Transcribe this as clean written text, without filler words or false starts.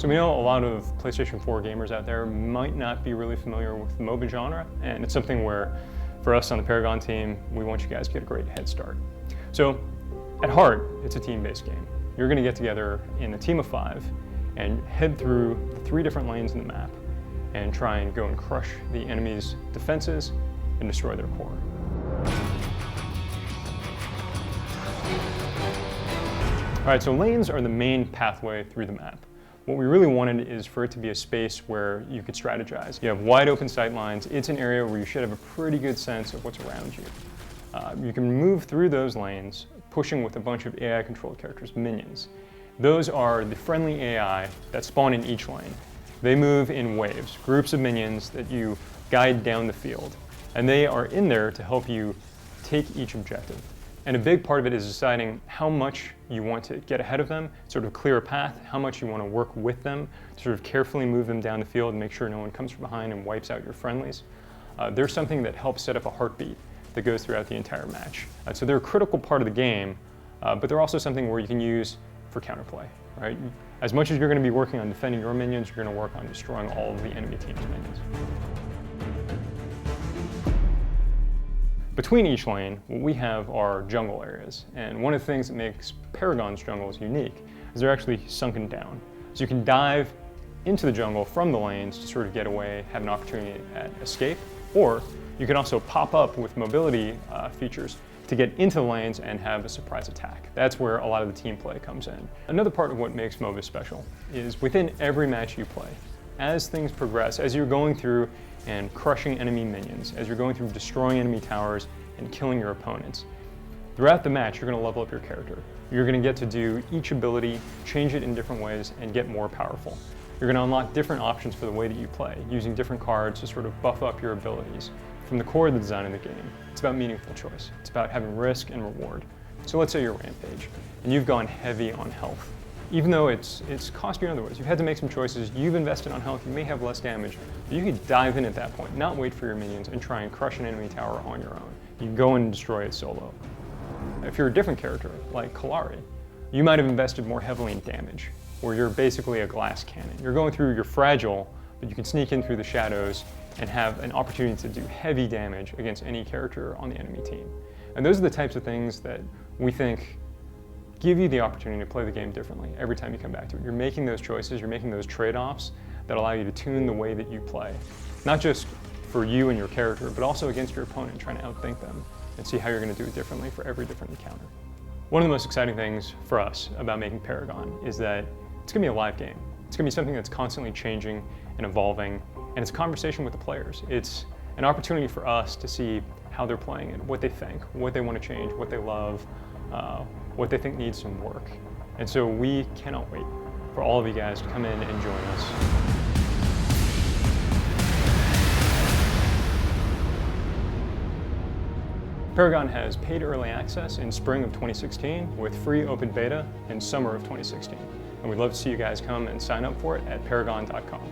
So we know a lot of PlayStation 4 gamers out there might not be really familiar with the MOBA genre, and it's something where, for us on the Paragon team, we want you guys to get a great head start. So, at heart, it's a team-based game. You're going to get together in a team of 5 and head through the 3 different lanes in the map and try and go and crush the enemy's defenses and destroy their core. All right, so lanes are the main pathway through the map. What we really wanted is for it to be a space where you could strategize. You have wide open sight lines. It's an area where you should have a pretty good sense of what's around you. You can move through those lanes, pushing with a bunch of AI-controlled characters, minions. Those are the friendly AI that spawn in each lane. They move in waves, groups of minions that you guide down the field. And they are in there to help you take each objective. And a big part of it is deciding how much you want to get ahead of them, sort of clear a path, how much you want to work with them, sort of carefully move them down the field and make sure no one comes from behind and wipes out your friendlies. There's something that helps set up a heartbeat that goes throughout the entire match. So they're a critical part of the game, but they're also something where you can use for counterplay, right? As much as you're going to be working on defending your minions, you're going to work on destroying all of the enemy team's minions. Between each lane, what we have are jungle areas. And one of the things that makes Paragon's jungles unique is they're actually sunken down. So you can dive into the jungle from the lanes to sort of get away, have an opportunity at escape, or you can also pop up with mobility features to get into the lanes and have a surprise attack. That's where a lot of the team play comes in. Another part of what makes MOBA special is within every match you play, as things progress, as you're going through and crushing enemy minions, as you're going through destroying enemy towers and killing your opponents, throughout the match you're going to level up your character. You're going to get to do each ability, change it in different ways, and get more powerful. You're going to unlock different options for the way that you play, using different cards to sort of buff up your abilities. From the core of the design of the game, it's about meaningful choice. It's about having risk and reward. So let's say you're Rampage, and you've gone heavy on health. Even though it's cost you in other ways, you've had to make some choices, you've invested on health, you may have less damage, but you can dive in at that point, not wait for your minions, and try and crush an enemy tower on your own. You can go and destroy it solo. If you're a different character, like Kalari, you might have invested more heavily in damage, where you're basically a glass cannon. You're going through, you're fragile, but you can sneak in through the shadows and have an opportunity to do heavy damage against any character on the enemy team. And those are the types of things that we think give you the opportunity to play the game differently every time you come back to it. You're making those choices, you're making those trade-offs that allow you to tune the way that you play. Not just for you and your character, but also against your opponent, trying to outthink them and see how you're going to do it differently for every different encounter. One of the most exciting things for us about making Paragon is that it's going to be a live game. It's going to be something that's constantly changing and evolving, and it's a conversation with the players. It's an opportunity for us to see how they're playing it, what they think, what they want to change, what they love, what they think needs some work. And so we cannot wait for all of you guys to come in and join us. Paragon has paid early access in spring of 2016 with free open beta in summer of 2016. And we'd love to see you guys come and sign up for it at paragon.com.